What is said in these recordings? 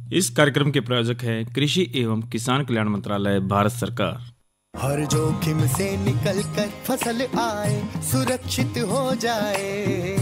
इस कार्यक्रम के प्रायोजक है कृषि एवं किसान कल्याण मंत्रालय, भारत सरकार। हर जोखिम से निकल कर फसल आए, सुरक्षित हो जाए।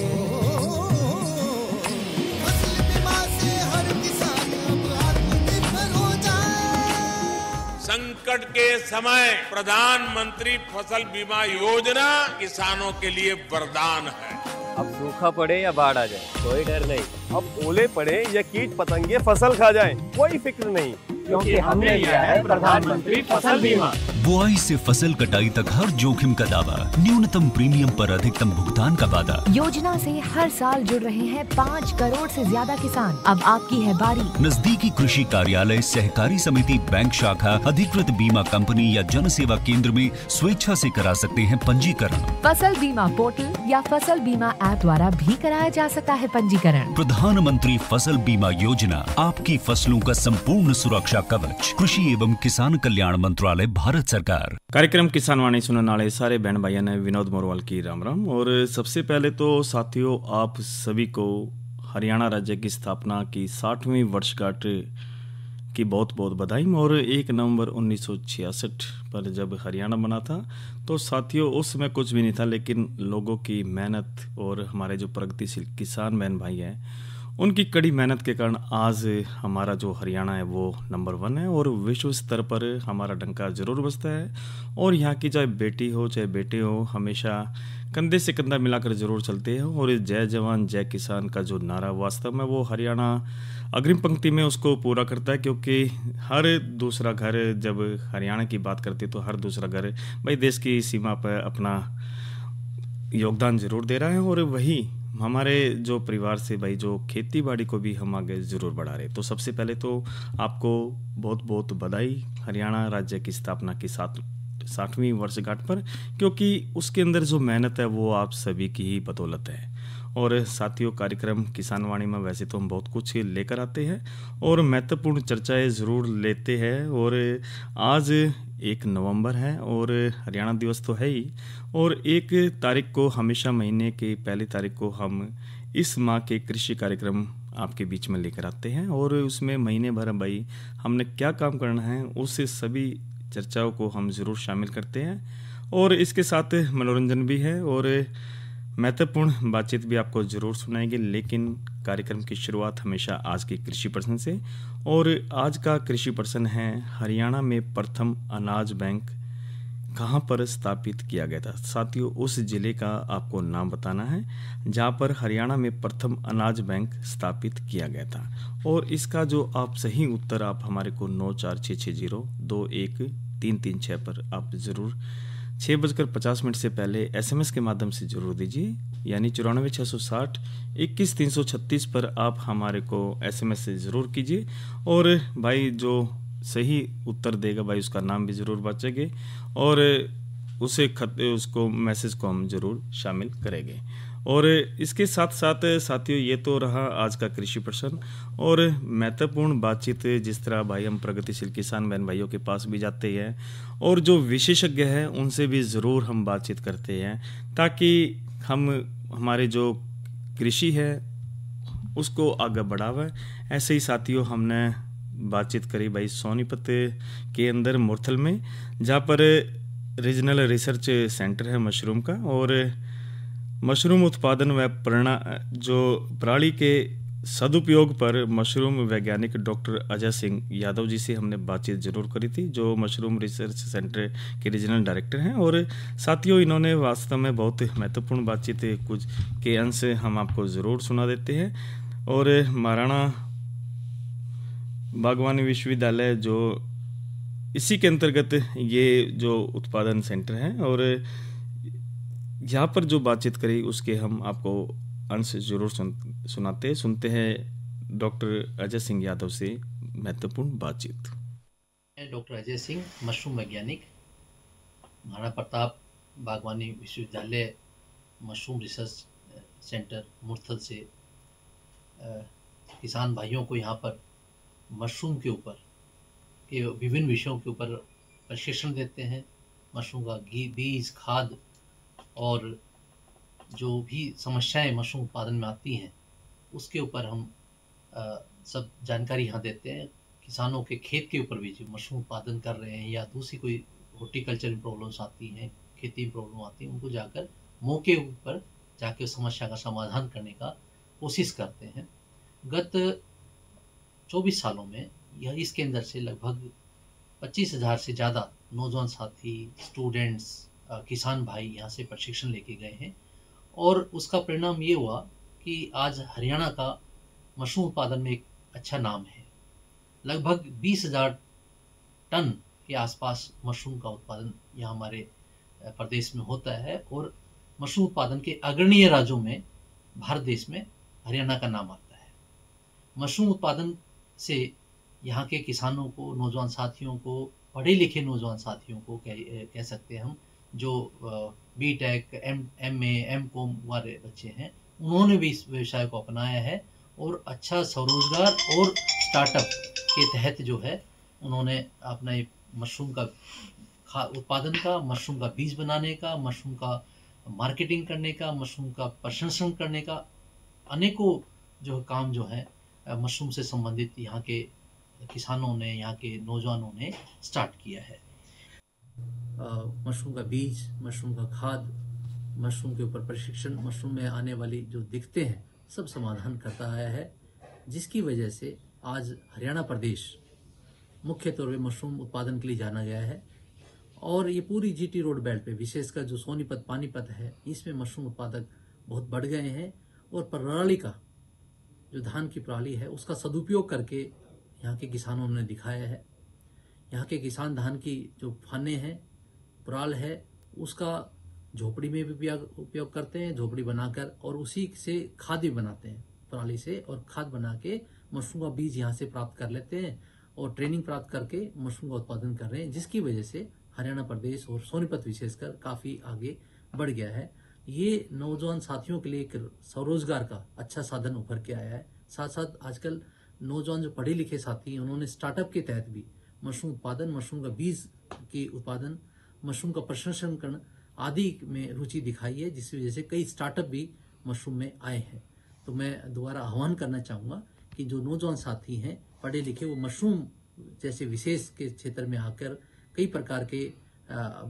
फसल बीमा से हर किसान अब आत्मनिर्भर हो जाए। संकट के समय प्रधानमंत्री फसल बीमा योजना किसानों के लिए वरदान है। अब सूखा पड़े या बाढ़ आ जाए, कोई डर नहीं। अब ओले पड़े या कीट पतंगे फसल खा जाए, कोई फिक्र नहीं, क्योंकि हमने लिया है प्रधानमंत्री फसल बीमा। बुआई से फसल कटाई तक हर जोखिम का दावा, न्यूनतम प्रीमियम पर अधिकतम भुगतान का वादा। योजना से हर साल जुड़ रहे हैं 5 करोड़ से ज्यादा किसान। अब आपकी है बारी। नजदीकी कृषि कार्यालय, सहकारी समिति, बैंक शाखा, अधिकृत बीमा कंपनी या जन सेवा केंद्र में स्वेच्छा से करा सकते हैं पंजीकरण। फसल बीमा पोर्टल या फसल बीमा ऐप द्वारा भी कराया जा सकता है पंजीकरण। प्रधानमंत्री फसल बीमा योजना, आपकी फसलों का संपूर्ण सुरक्षा कवच। कृषि एवं किसान कल्याण मंत्रालय, भारत सरकार। कार्यक्रम किसान वाणी सुनने वाले सारे बहन भाइयों ने विनोद मोरवाल की राम राम। और सबसे पहले तो साथियों, आप सभी को हरियाणा राज्य की स्थापना की 60वीं वर्षगांठ की बहुत बहुत बधाई। और 1 नवंबर 1966 पर जब हरियाणा बना था तो साथियों उस समय कुछ भी नहीं था, लेकिन लोगों की मेहनत और हमारे जो प्रगतिशील किसान बहन भाई हैं उनकी कड़ी मेहनत के कारण आज हमारा जो हरियाणा है वो नंबर 1 है और विश्व स्तर पर हमारा डंका जरूर बजता है। और यहाँ की चाहे बेटी हो चाहे बेटे हो, हमेशा कंधे से कंधा मिलाकर जरूर चलते हैं। और जय जवान जय किसान का जो नारा वास्तव में वो हरियाणा अग्रिम पंक्ति में उसको पूरा करता है, क्योंकि हर दूसरा घर जब हरियाणा की बात करते तो हर दूसरा घर भाई देश की सीमा पर अपना योगदान जरूर दे रहा है। और वही हमारे जो परिवार से भाई जो खेती बाड़ी को भी हम आगे ज़रूर बढ़ा रहे। तो सबसे पहले तो आपको बहुत बहुत बधाई हरियाणा राज्य की स्थापना की 60वीं वर्षगांठ पर, क्योंकि उसके अंदर जो मेहनत है वो आप सभी की ही बदौलत है। और साथियों, कार्यक्रम किसान वाणी में वैसे तो हम बहुत कुछ लेकर आते हैं और महत्वपूर्ण चर्चाएं ज़रूर लेते हैं। और आज 1 नवंबर है और हरियाणा दिवस तो है ही। और 1 तारीख को, हमेशा महीने की पहली तारीख को हम इस माह के कृषि कार्यक्रम आपके बीच में लेकर आते हैं। और उसमें महीने भर भाई हमने क्या काम करना है उस सभी चर्चाओं को हम ज़रूर शामिल करते हैं। और इसके साथ मनोरंजन भी है और महत्वपूर्ण बातचीत भी आपको ज़रूर सुनाएंगे। लेकिन कार्यक्रम की शुरुआत हमेशा आज के कृषि प्रश्न से। और आज का कृषि प्रश्न है, हरियाणा में प्रथम अनाज बैंक कहाँ पर स्थापित किया गया था। साथियों, उस जिले का आपको नाम बताना है जहाँ पर हरियाणा में प्रथम अनाज बैंक स्थापित किया गया था। और इसका जो आप सही उत्तर आप हमारे को 9466021336 पर आप ज़रूर 6:50 से पहले एसएमएस के माध्यम से जरूर दीजिए, यानी 94,660-21,336 पर आप हमारे को एसएमएस से ज़रूर कीजिए। और भाई जो सही उत्तर देगा भाई उसका नाम भी ज़रूर बचेंगे और उसको मैसेज को हम ज़रूर शामिल करेंगे। और इसके साथ साथ साथियों, ये तो रहा आज का कृषि प्रश्न और महत्वपूर्ण बातचीत। जिस तरह भाई हम प्रगतिशील किसान बहन भाइयों के पास भी जाते हैं और जो विशेषज्ञ हैं उनसे भी ज़रूर हम बातचीत करते हैं, ताकि हम हमारे जो कृषि है उसको आगे बढ़ावें। ऐसे ही साथियों, हमने बातचीत करी भाई सोनीपत के अंदर मुरथल में, जहाँ पर रीजनल रिसर्च सेंटर है मशरूम का। और मशरूम उत्पादन व प्रणाली के सदुपयोग पर मशरूम वैज्ञानिक डॉक्टर अजय सिंह यादव जी से हमने बातचीत जरूर करी थी, जो मशरूम रिसर्च सेंटर के रीजनल डायरेक्टर हैं। और साथियों, इन्होंने वास्तव में बहुत महत्वपूर्ण बातचीत कुछ के अंश हम आपको ज़रूर सुना देते हैं। और महाराणा बागवानी विश्वविद्यालय जो इसी के अंतर्गत ये जो उत्पादन सेंटर है, और यहाँ पर जो बातचीत करी उसके हम आपको अंश जरूर सुनते हैं डॉक्टर अजय सिंह यादव से महत्वपूर्ण बातचीत। डॉक्टर अजय सिंह, मशरूम वैज्ञानिक, महाराणा प्रताप बागवानी विश्वविद्यालय मशरूम रिसर्च सेंटर मुरथल से किसान भाइयों को यहाँ पर मशरूम के ऊपर के विभिन्न विषयों के ऊपर प्रशिक्षण देते हैं। मशरूम का बीज, खाद और जो भी समस्याएं मशरूम उत्पादन में आती हैं उसके ऊपर हम सब जानकारी यहाँ देते हैं। किसानों के खेत के ऊपर भी जो मशरूम उत्पादन कर रहे हैं या दूसरी कोई हॉर्टिकल्चर में प्रॉब्लम्स आती हैं, खेती में प्रॉब्लम आती है, उनको जाकर मौके ऊपर जाके उस समस्या का समाधान करने का कोशिश करते हैं। गत 24 सालों में यह इसके अंदर से लगभग 25,000 से ज़्यादा नौजवान साथी, स्टूडेंट्स, किसान भाई यहाँ से प्रशिक्षण लेके गए हैं और उसका परिणाम ये हुआ कि आज हरियाणा का मशरूम उत्पादन में एक अच्छा नाम है। लगभग 20,000 टन के आसपास मशरूम का उत्पादन यहाँ हमारे प्रदेश में होता है और मशरूम उत्पादन के अग्रणीय राज्यों में भारत देश में हरियाणा का नाम आता है। मशरूम उत्पादन से यहाँ के किसानों को, नौजवान साथियों को, पढ़े लिखे नौजवान साथियों को कह सकते हैं हम, जो बीटेक, एमए, एमकॉम वाले बच्चे हैं, उन्होंने भी इस व्यवसाय को अपनाया है और अच्छा स्वरोजगार और स्टार्टअप के तहत जो है उन्होंने अपना मशरूम का उत्पादन का, मशरूम का बीज बनाने का, मशरूम का मार्केटिंग करने का, मशरूम का प्रशंसन करने का अनेकों जो काम जो है मशरूम से संबंधित यहाँ के किसानों ने, यहाँ के नौजवानों ने स्टार्ट किया है। मशरूम का बीज, मशरूम का खाद, मशरूम के ऊपर प्रशिक्षण, मशरूम में आने वाली जो दिक्कतें हैं सब समाधान करता आया है, जिसकी वजह से आज हरियाणा प्रदेश मुख्य तौर पे मशरूम उत्पादन के लिए जाना गया है। और ये पूरी जीटी रोड बेल्ट पे, विशेषकर जो सोनीपत, पानीपत है, इसमें मशरूम उत्पादक बहुत बढ़ गए हैं और प्रणाली का जो धान की प्रणाली है उसका सदुपयोग करके यहाँ के किसानों ने दिखाया है। यहाँ के किसान धान की जो फाने हैं, पराल है, उसका झोपड़ी में भी उपयोग करते हैं, झोपड़ी बनाकर, और उसी से खाद भी बनाते हैं पराली से, और खाद बना के मशरूम का बीज यहाँ से प्राप्त कर लेते हैं और ट्रेनिंग प्राप्त करके मशरूम का उत्पादन कर रहे हैं, जिसकी वजह से हरियाणा प्रदेश और सोनीपत विशेषकर काफ़ी आगे बढ़ गया है। ये नौजवान साथियों के लिए एक स्वरोजगार का अच्छा साधन उभर के आया है। साथ साथ आजकल नौजवान जो पढ़े लिखे साथी हैं, उन्होंने स्टार्टअप के तहत भी मशरूम उत्पादन, मशरूम का बीज के उत्पादन, मशरूम का प्रसंस्करण आदि में रुचि दिखाई है, जिसकी वजह से कई स्टार्टअप भी मशरूम में आए हैं। तो मैं दोबारा आह्वान करना चाहूँगा कि जो नौजवान साथी हैं पढ़े लिखे, वो मशरूम जैसे विशेष के क्षेत्र में आकर कई प्रकार के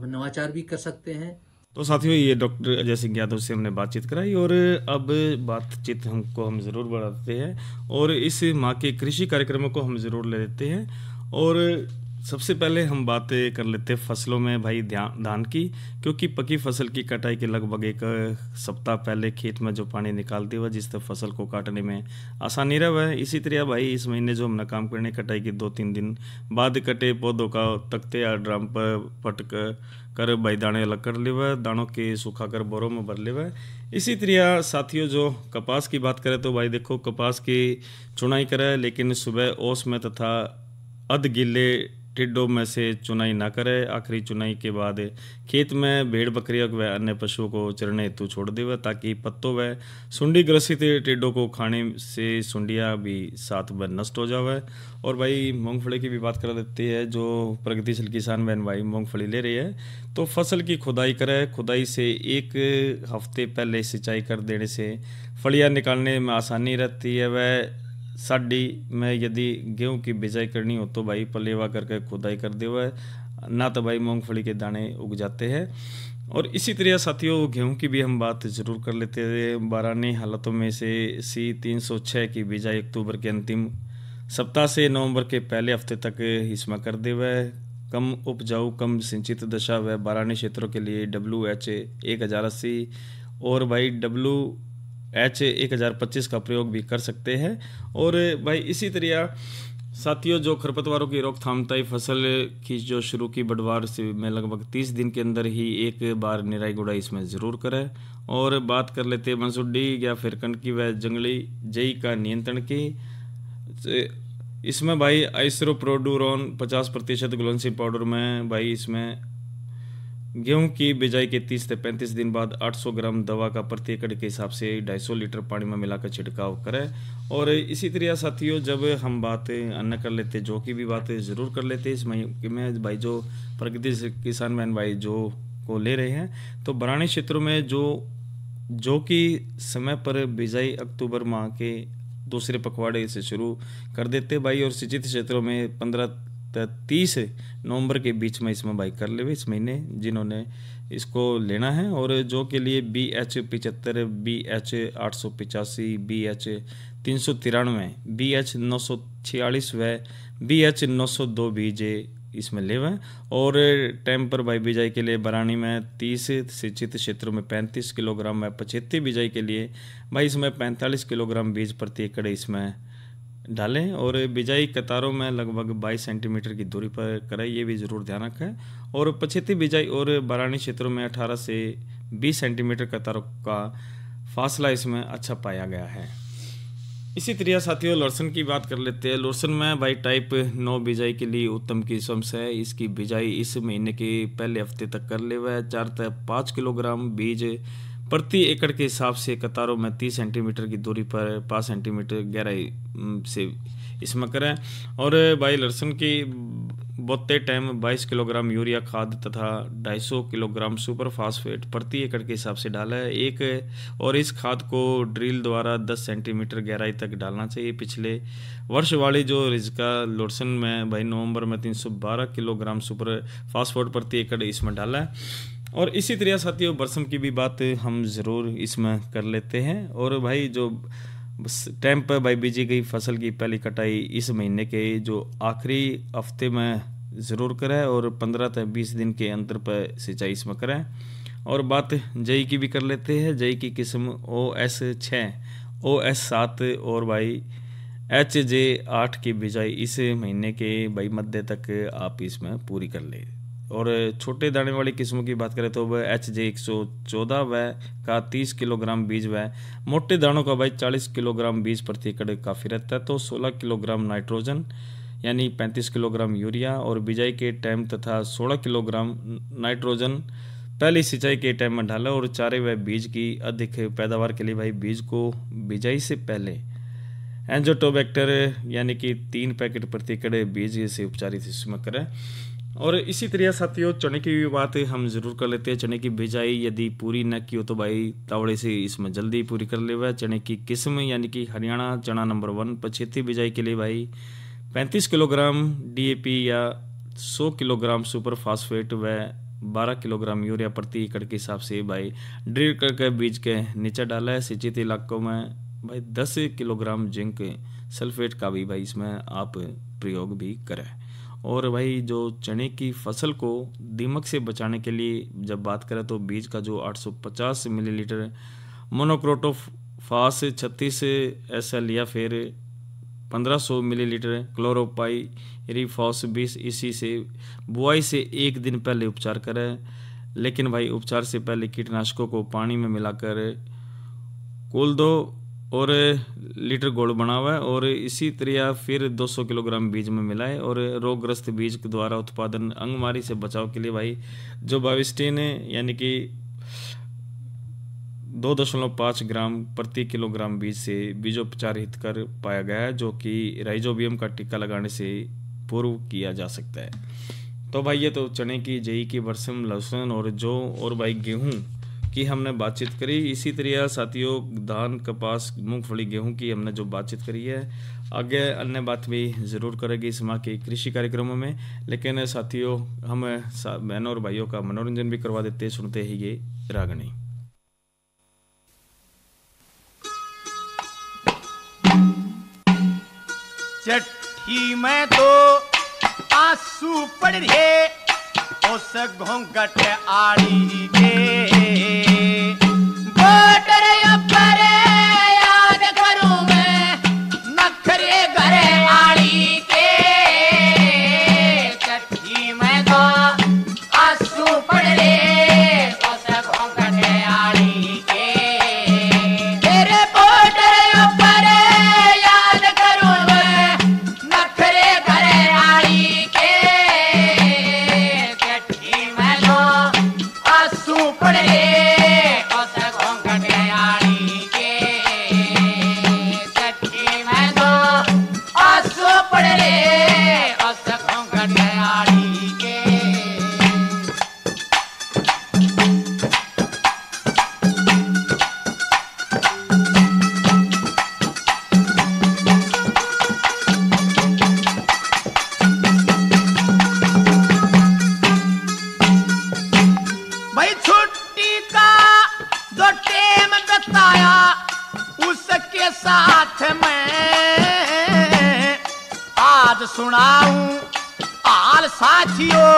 नवाचार भी कर सकते हैं। तो साथियों, ये डॉक्टर अजय सिंह यादव से हमने बातचीत कराई और अब बातचीत हम ज़रूर बढ़ाते हैं और इस माह के कृषि कार्यक्रमों को हम ज़रूर ले लेते हैं। और सबसे पहले हम बातें कर लेते हैं फसलों में भाई धान की, क्योंकि पकी फसल की कटाई के लगभग एक सप्ताह पहले खेत में जो पानी निकाल दिया हुआ, जिससे फसल को काटने में आसानी रहा है। इसी तरह भाई इस महीने जो हमने काम करने, कटाई के 2-3 दिन बाद कटे पौधों का तख्ते या ड्रम पर पटक कर भाई दाने अलग कर ले हुआ, दानों के सूखा कर बोरों में भर ले हुआ। इसी तरह साथियों, जो कपास की बात करें तो भाई देखो, कपास की चुनाई करे लेकिन सुबह ओस में तथा अध गिले टिड्डों में से चुनाई ना करे। आखिरी चुनाई के बाद खेत में भेड़ बकरियों व अन्य पशुओं को चरने हेतु छोड़ देवे, ताकि पत्तों व सुंडी ग्रसित टिड्डों को खाने से सुंडियाँ भी साथ में नष्ट हो जावे। और भाई मूंगफली की भी बात कर देती है। जो प्रगतिशील किसान बहन भाई मूंगफली ले रही है तो फसल की खुदाई करे। खुदाई से 1 हफ्ते पहले सिंचाई कर देने से फलियाँ निकालने में आसानी रहती है। वह साडी में यदि गेहूं की बिजाई करनी हो तो भाई पलेवा करके खुदाई कर देवा है, ना तो भाई मूंगफली के दाने उग जाते हैं। और इसी तरह साथियों, गेहूं की भी हम बात जरूर कर लेते हैं। बारानी हालतों में से C306 की बिजाई अक्टूबर के अंतिम सप्ताह से नवंबर के पहले हफ्ते तक इसमें कर देवा है। कम उपजाऊ, कम सिंचित दशा व बारानी क्षेत्रों के लिए WH 1080 और भाई WH 1025 का प्रयोग भी कर सकते हैं। और भाई इसी तरह साथियों, जो खरपतवारों की रोकथाम तय फसल की जो शुरू की बढ़वार से में लगभग 30 दिन के अंदर ही एक बार निराई गुड़ाई इसमें ज़रूर करें। और बात कर लेते हैं मंसूडी या फिर कनक की व जंगली जई का नियंत्रण की। इसमें भाई आइसोप्रोडुरोन 50% ग्लोसिन पाउडर में भाई इसमें गेहूं की बिजाई के 30 से 35 दिन बाद 800 ग्राम दवा का प्रति एकड़ के हिसाब से 250 लीटर पानी में मिलाकर छिड़काव करें। और इसी तरह साथियों, जब हम बात अन्य कर लेते, जौ की भी बात ज़रूर कर लेते इस महीने में भाई, जो प्रगति किसान बहन भाई जो को ले रहे हैं तो बरानी क्षेत्रों में जो की समय पर बिजाई अक्टूबर माह के दूसरे पखवाड़े से शुरू कर देते भाई। और सिंचित क्षेत्रों में 15-30 नवंबर के बीच में इसमें भाई कर ले इस महीने जिन्होंने इसको लेना है। और जो के लिए BH 75, BH 885, BH 393, BH 946 व BH 902 बीज इसमें ले हुए। और टाइम पर भाई बिजाई के लिए बरानी में 30, सिंचित क्षेत्रों में 35 किलोग्राम व 75 बिजाई के लिए भाई इसमें 45 किलोग्राम बीज प्रति एकड़ इसमें डालें। और बिजाई कतारों में लगभग 22 सेंटीमीटर की दूरी पर करें, ये भी ज़रूर ध्यान रखें। और 75 बिजाई और बरानी क्षेत्रों में 18 से 20 सेंटीमीटर कतारों का फासला इसमें अच्छा पाया गया है। इसी तरह साथियों लहसुन की बात कर लेते हैं। लहसुन में भाई टाइप 9 बिजाई के लिए उत्तम किस्म है। इसकी बिजाई इस महीने के पहले हफ्ते तक कर ले हुआ है। 4 से 5 किलोग्राम बीज प्रति एकड़ के हिसाब से कतारों में 30 सेंटीमीटर की दूरी पर 5 सेंटीमीटर गहराई से इसमें करें। और भाई लहसुन की बोते टाइम 22 किलोग्राम यूरिया खाद तथा 250 किलोग्राम सुपर फास्फेट प्रति एकड़ के हिसाब से डाला है एक। और इस खाद को ड्रिल द्वारा 10 सेंटीमीटर गहराई तक डालना चाहिए। पिछले वर्ष वाली जो रिजका लहसुन में भाई नवंबर में 312 किलोग्राम सुपर फास्फेट प्रति एकड़ इसमें डाला है। और इसी तरह साथियों बरसम की भी बात हम ज़रूर इसमें कर लेते हैं। और भाई जो टाइम पर भाई बीजी गई फसल की पहली कटाई इस महीने के जो आखिरी हफ्ते में ज़रूर करें और 15 से 20 दिन के अंतर पर सिंचाई इसमें करें। और बात जई की भी कर लेते हैं। जई की किस्म OS6, OS7 और भाई HJ 8 की बिजाई इस महीने के भाई मध्य तक आप इसमें पूरी कर ले। और छोटे दाने वाली किस्मों की बात करें तो वह HJ 114 व का 30 किलोग्राम बीज व मोटे दानों का भाई 40 किलोग्राम बीज प्रति एकड़ काफ़ी रहता है। तो 16 किलोग्राम नाइट्रोजन यानी 35 किलोग्राम यूरिया और बिजाई के टाइम तथा 16 किलोग्राम नाइट्रोजन पहली सिंचाई के टाइम में डाला। और चारे व बीज की अधिक पैदावार के लिए भाई बीज को बिजाई से पहले एंजोटोबैक्टर यानी कि 3 पैकेट प्रति एकड़ बीज से उपचारित इसमें करें। और इसी तरह साथियों चने की भी बात हम ज़रूर कर लेते हैं। चने की बिजाई यदि पूरी न की हो तो भाई तावड़े से इसमें जल्दी पूरी कर ले हुआ है। चने की किस्म यानी कि हरियाणा चना नंबर 1 75 बिजाई के लिए भाई 35 किलोग्राम DAP या 100 किलोग्राम सुपर फास्फेट व 12 किलोग्राम यूरिया प्रति एकड़ के हिसाब से भाई ड्रिल करके बीज के नीचे डाला है। सिंचित इलाकों में भाई 10 किलोग्राम जिंक सल्फेट का भी भाई इसमें आप प्रयोग भी करें। और भाई जो चने की फसल को दीमक से बचाने के लिए जब बात करें तो बीज का जो 850 मिलीलीटर मोनोक्रोटोफास 36 SL या फिर 1500 मिलीलीटर क्लोरोपाइरीफॉस 20 इसी से बुआई से 1 दिन पहले उपचार करें। लेकिन भाई उपचार से पहले कीटनाशकों को पानी में मिलाकर कुल 2 और लीटर घोल बना हुआ है और इसी तरह फिर 200 किलोग्राम बीज में मिलाए। और रोगग्रस्त बीज के द्वारा उत्पादन अंगमारी से बचाव के लिए भाई जो बाविस्टीन यानी कि 2.5 ग्राम प्रति किलोग्राम बीज से बीजोपचार हित कर पाया गया है, जो कि राइजोबियम का टीका लगाने से पूर्व किया जा सकता है। तो भाई ये तो चने की जई की बरसम लहसुन और जौ और भाई गेहूं की हमने बातचीत करी। इसी तरह साथियों धान कपास मूंगफली गेहूं की हमने जो बातचीत करी है, आगे अन्य बात भी ज़रूर करेगी इस माह के कृषि कार्यक्रमों में। लेकिन साथियों हम बहनों और भाइयों का मनोरंजन भी करवा देते, सुनते ही ये रागनी। चिट्ठी में तो आंसू पड़ रहे उस घोंघट आड़ी के बॉर्डर पर याद करूं मैं नखरे घरे आड़ी के। चिट्ठी में तो आंसू पड़ रहे उस घोंघट आड़ी के तेरे बॉर्डर पर याद करूं मैं नखरे घरे आड़ी के। चिट्ठी में तो आंसू पड़ रहे उस घोंघट आड़ी आज सुनाऊं हाल साथियों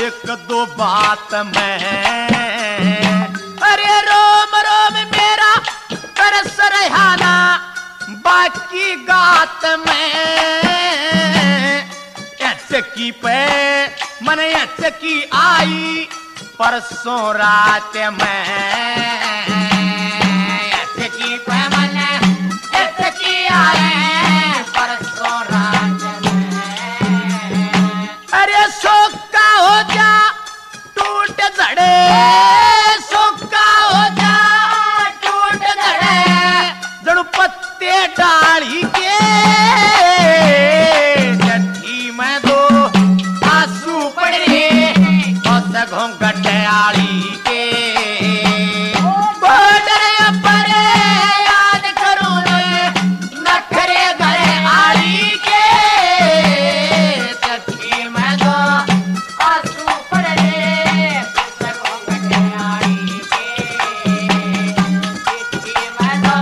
एक दो बात में। अरे रोम रोम मेरा कर सरहाना बाकी गात में। चक्की पे मन चक्की आई परसों रात में। चक्की पे मन चक्की आई परसों रात में। अरे सोका हो जा टूट झड़े, सोका हो जा टूट झड़े, जड़ पत्ते डाली के जट्ठी में दो आंसू पड़े और घोंघट आली के। बॉर्डर पर याद करूं नखरे घरे आली के। जट्ठी में दो आंसू पड़े घोंघट आली के। जट्ठी में दो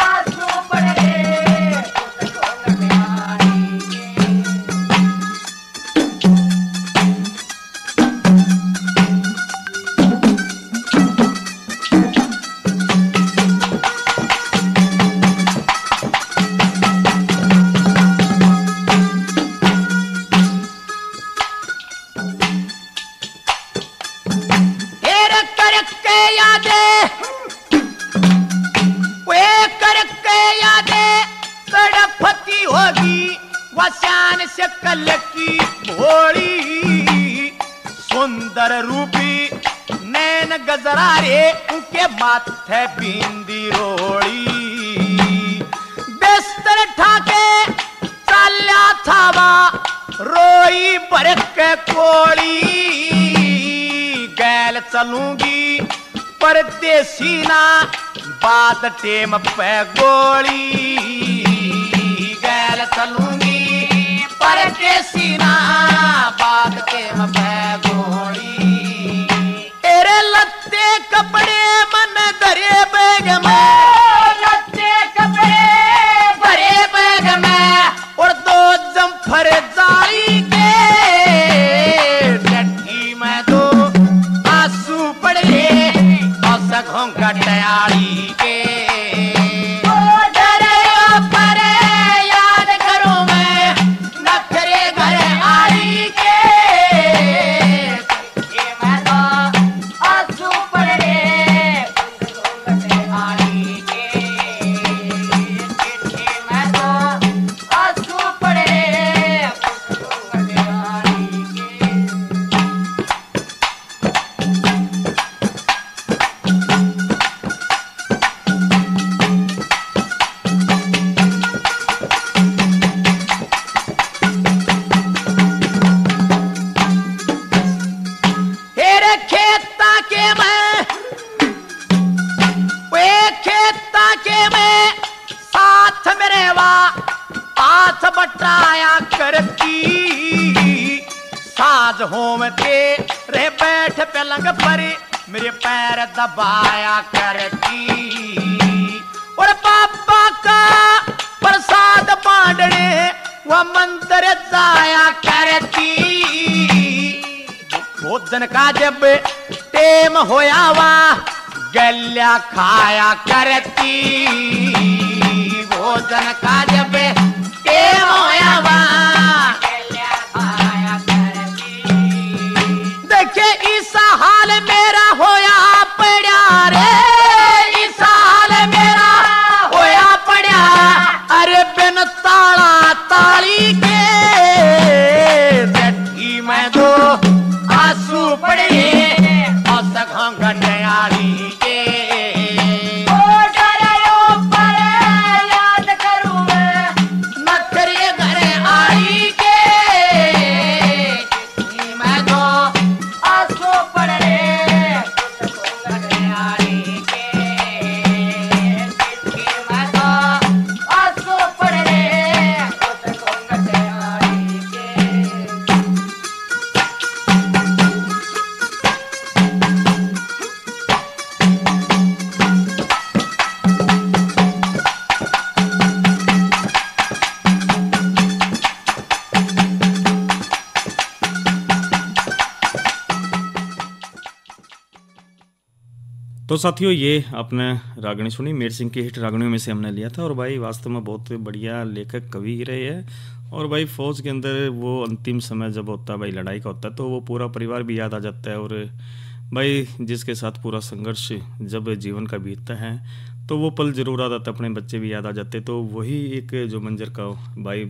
आंसू पड़े घोंघट आली के। तेरे करके यादें वे करके यादें तड़पती होगी वसान से कल की भोली। सुंदर रूपी नैन गजरारे उनके माथे बिंदी रोड़ी। बिस्तर ठाके चला थावा रोई बरक कोड़ी। गैल चलूंगी परदेसी ना बात टेम पे गोली। गैल चलूंगी परदेसी ना बात टेम पे गोली। तेरे लत्ते कपड़े मन धरे बैग में, लत्ते कपड़े भरे बैग में और दो जम्फर जाली के। जट्ठी में दो आंसू पड़े और घोंघट आली के। बॉर्डर पर याद करूं मैं नखरे घरे आली के। जट्ठी में दो आंसू पड़े घोंघट आली के। जट्ठी में दो आंसू पड़े घोंघट आली के। तेरे खेता के मैं वे खेता के मैं साथ मेरे वा हाथ बटाया करती। साज होम के रे बैठ पलंग पर मेरे पैर दबाया करती। और पापा का प्रसाद बांटने वह मंदिर जाया करती। भोजन का जब टेम होया वा गल्या खाया करती। भोजन का जब टेम होया वा गल्या खाया करती। देखे इस हाल मेरा होया पड़ा रे, इस हाल मेरा होया पड़ा। अरे बिन ताला ताली के जट्ठी में दो आंसू पड़े और घोंघट आली के। बॉर्डर पर याद करूं मैं तो साथियों, ये आपने रागनी सुनी, मेर सिंह की हिट रागनियों में से हमने लिया था। और भाई वास्तव में बहुत बढ़िया लेखक कवि रहे हैं। और भाई फौज के अंदर वो अंतिम समय जब होता है भाई, लड़ाई का होता है, तो वो पूरा परिवार भी याद आ जाता है। और भाई जिसके साथ पूरा संघर्ष जब जीवन का बीतता है तो वो पल जरूर आ जाता है, अपने बच्चे भी याद आ जाते। तो वही एक जो मंजर का भाई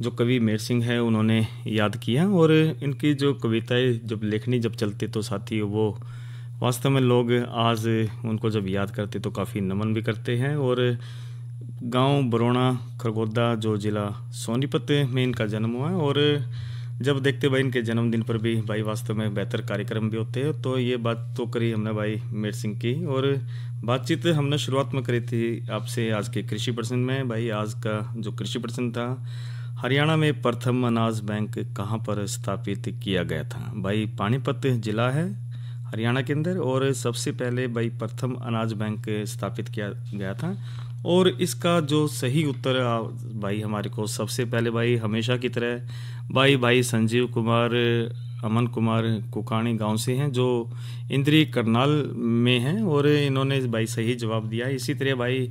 जो कवि मेर सिंह है उन्होंने याद किया। और इनकी जो कविताएं जब लेखनी जब चलती तो साथी वो वास्तव में लोग आज उनको जब याद करते तो काफ़ी नमन भी करते हैं। और गांव बरोना खरगोदा जो ज़िला सोनीपत में इनका जन्म हुआ है। और जब देखते भाई इनके जन्मदिन पर भी भाई वास्तव में बेहतर कार्यक्रम भी होते हैं। तो ये बात तो करी हमने भाई मेर सिंह की। और बातचीत हमने शुरुआत में करी थी आपसे आज के कृषि प्रश्न में। भाई आज का जो कृषि प्रश्न था, हरियाणा में प्रथम अनाज बैंक कहाँ पर स्थापित किया गया था? भाई पानीपत जिला है हरियाणा के अंदर। और सबसे पहले भाई प्रथम अनाज बैंक स्थापित किया गया था। और इसका जो सही उत्तर भाई हमारे को सबसे पहले भाई हमेशा की तरह भाई संजीव कुमार अमन कुमार कुकाणी गांव से हैं, जो इंद्री करनाल में हैं। और इन्होंने भाई सही जवाब दिया। इसी तरह भाई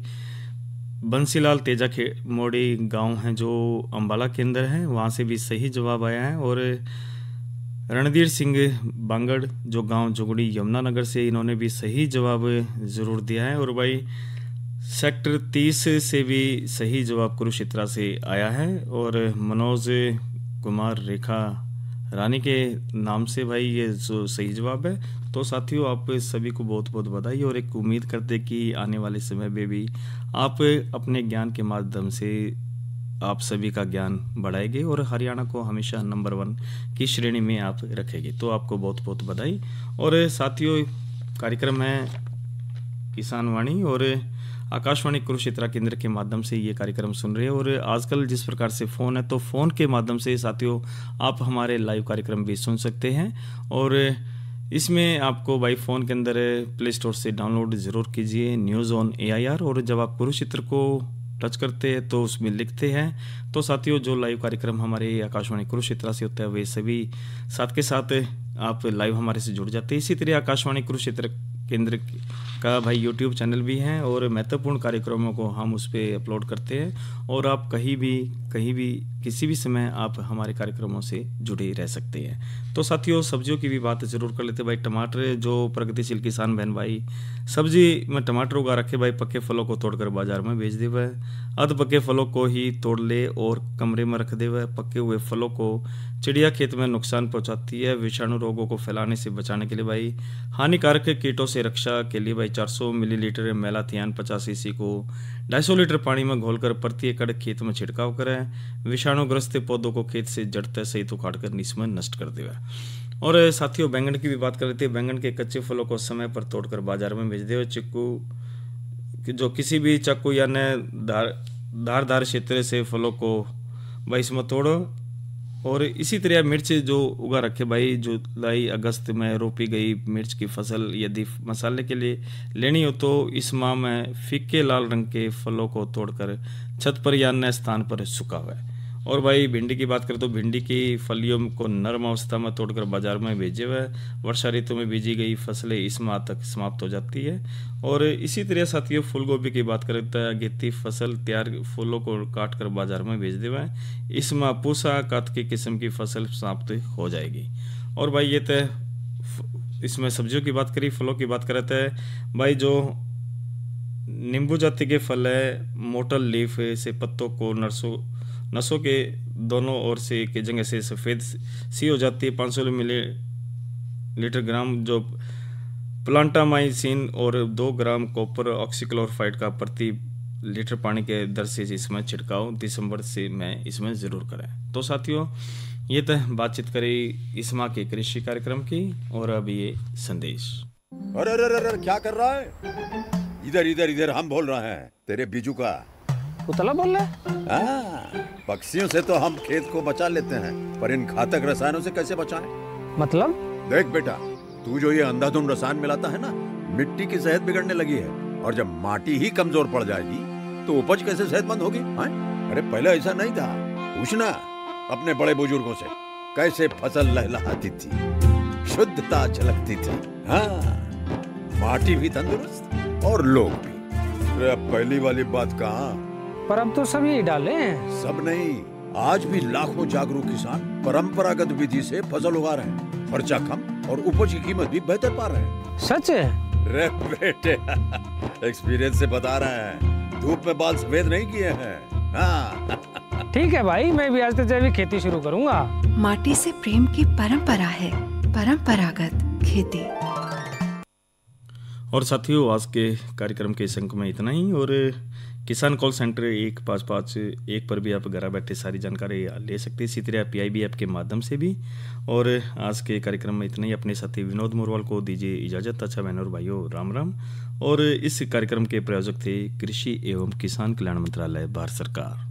बंसीलाल तेजा मोड़ी गांव हैं जो अंबाला के अंदर है, वहाँ से भी सही जवाब आया है। और रणधीर सिंह बांगड़ जो गांव जुगड़ी यमुनानगर से, इन्होंने भी सही जवाब ज़रूर दिया है। और भाई सेक्टर 30 से भी सही जवाब कुरुक्षेत्र से आया है। और मनोज कुमार रेखा रानी के नाम से भाई ये जो सही जवाब है। तो साथियों आप सभी को बहुत बहुत बधाई। और एक उम्मीद करते कि आने वाले समय में भी आप अपने ज्ञान के माध्यम से आप सभी का ज्ञान बढ़ाएंगे और हरियाणा को हमेशा नंबर 1 की श्रेणी में आप रखेंगे। तो आपको बहुत बहुत बधाई। और साथियों कार्यक्रम है किसान वाणी और आकाशवाणी कुरुक्षेत्र केंद्र के माध्यम से ये कार्यक्रम सुन रहे हैं। और आजकल जिस प्रकार से फ़ोन है तो फ़ोन के माध्यम से साथियों आप हमारे लाइव कार्यक्रम भी सुन सकते हैं। और इसमें आपको भाई फ़ोन के अंदर प्ले स्टोर से डाउनलोड ज़रूर कीजिए न्यूज़ ऑन AIR। और जब आप कुरुक्षेत्र को टच करते हैं तो उसमें लिखते हैं तो साथियों जो लाइव कार्यक्रम हमारे आकाशवाणी कुरुक्षेत्र से होता है वे सभी साथ के साथ आप लाइव हमारे से जुड़ जाते हैं। इसी तरह आकाशवाणी कुरुक्षेत्र केंद्र का भाई YouTube चैनल भी है और महत्वपूर्ण कार्यक्रमों को हम उस पर अपलोड करते हैं। और आप कहीं भी किसी भी समय आप हमारे कार्यक्रमों से जुड़े रह सकते हैं। तो साथियों सब्जियों की भी बात जरूर कर लेते भाई। टमाटर जो प्रगतिशील किसान बहन भाई सब्जी में टमाटर उगा रखे भाई, पक्के फलों को तोड़कर बाजार में बेच दे वह, अध पक्के फलों को ही तोड़ ले और कमरे में रख दे वह। पक्के हुए फलों को चिड़िया खेत में नुकसान पहुंचाती है। विषाणु रोगों को फैलाने से बचाने के लिए भाई, हानिकारक कीटों से रक्षा के लिए भाई 400 मिलीलीटर मेलाथियान 50 cc को 250 लीटर पानी में घोलकर प्रति एकड़ खेत में छिड़काव करें। विषाणुग्रस्त पौधों को खेत से जड़ सहित उखाड़कर निस्म नष्ट कर देगा। और साथियों बैंगन की भी बात कर लेते हैं। बैंगन के कच्चे फलों को समय पर तोड़कर बाजार में भेज दे। चिक्कू जो किसी भी चाकू या धारदार क्षेत्र से फलों को भाई इसमें तोड़ो। और इसी तरह मिर्च जो उगा रखे भाई, जुलाई अगस्त में रोपी गई मिर्च की फसल यदि मसाले के लिए लेनी हो तो इस माह में फीके लाल रंग के फलों को तोड़कर छत पर या अन्य स्थान पर सुखा हुआ है। और भाई भिंडी की बात करें तो भिंडी की फलियों को नरम अवस्था में तोड़कर बाजार में भेजे हुए। वर्षा ऋतु में बीजी गई फसलें इस माह तक समाप्त हो जाती है। और इसी तरह साथियों फूल गोभी की बात करें तो अगेती फसल तैयार फूलों को काट कर बाजार में भेज दे हुए। इस माह पूसा कात की किस्म की फसल समाप्त हो जाएगी। और भाई ये तो इसमें सब्जियों की बात करी। फलों की बात करें तो भाई जो नींबू जाति के फल है, मोटल लीफ से पत्तों को नसों के दोनों ओर से की जगह से सफ़ेद सी हो जाती है। 500 मिलीलीटर ग्राम जो प्लांटामाइसिन और 2 ग्राम कॉपर ऑक्सीक्लोराइड का प्रति लीटर पानी के दर से इसमें छिड़काव दिसंबर से में इसमें ज़रूर करें। तो साथियों ये तो बातचीत करी इस माह के कृषि कार्यक्रम की। और अब ये संदेश। अरे क्या कर रहा है? इधर इधर इधर हम बोल रहे हैं तेरे बीजू का। उतला बोल रहा है? पक्षियों से तो हम खेत को बचा लेते हैं पर इन घातक रसायनों से कैसे बचाएं? मतलब? देख बेटा, तू जो ये अंधाधुंध रसायन मिलाता है ना, मिट्टी की सेहत बिगड़ने लगी है। और जब माटी ही कमजोर पड़ जाएगी तो उपज कैसे सेहतमंद होगी? अरे पहले ऐसा नहीं था। पूछना अपने बड़े बुजुर्गों से कैसे फसल लहलहाती थी, शुद्धता झलकती थी। हाँ माटी भी तंदुरुस्त और लोग भी। अरे अब पहली वाली बात कहाँ, पर अब तो सब यही डाले हैं। सब नहीं, आज भी लाखों जागरूक किसान परंपरागत विधि से फसल उगा रहे हैं। खर्चा कम और उपज की कीमत भी बेहतर पा रहे हैं। सच है? रे बेटे एक्सपीरियंस से बता रहे हैं, धूप में बाल सफेद नहीं किए हैं। हाँ। ठीक है भाई, मैं भी आज से जैविक खेती शुरू करूंगा। माटी से प्रेम की परंपरा है, परंपरागत खेती। और साथियों, आज के कार्यक्रम के इस अंक में इतना ही। और किसान कॉल सेंटर 1551 पर भी आप घर बैठे सारी जानकारी ले सकते हैं, इसी तरह PIB ऐप के माध्यम से भी। और आज के कार्यक्रम में इतना ही। अपने साथी विनोद मोरवाल को दीजिए इजाज़त। अच्छा बहनों और भाइयों, राम राम। और इस कार्यक्रम के प्रायोजक थे कृषि एवं किसान कल्याण मंत्रालय, भारत सरकार।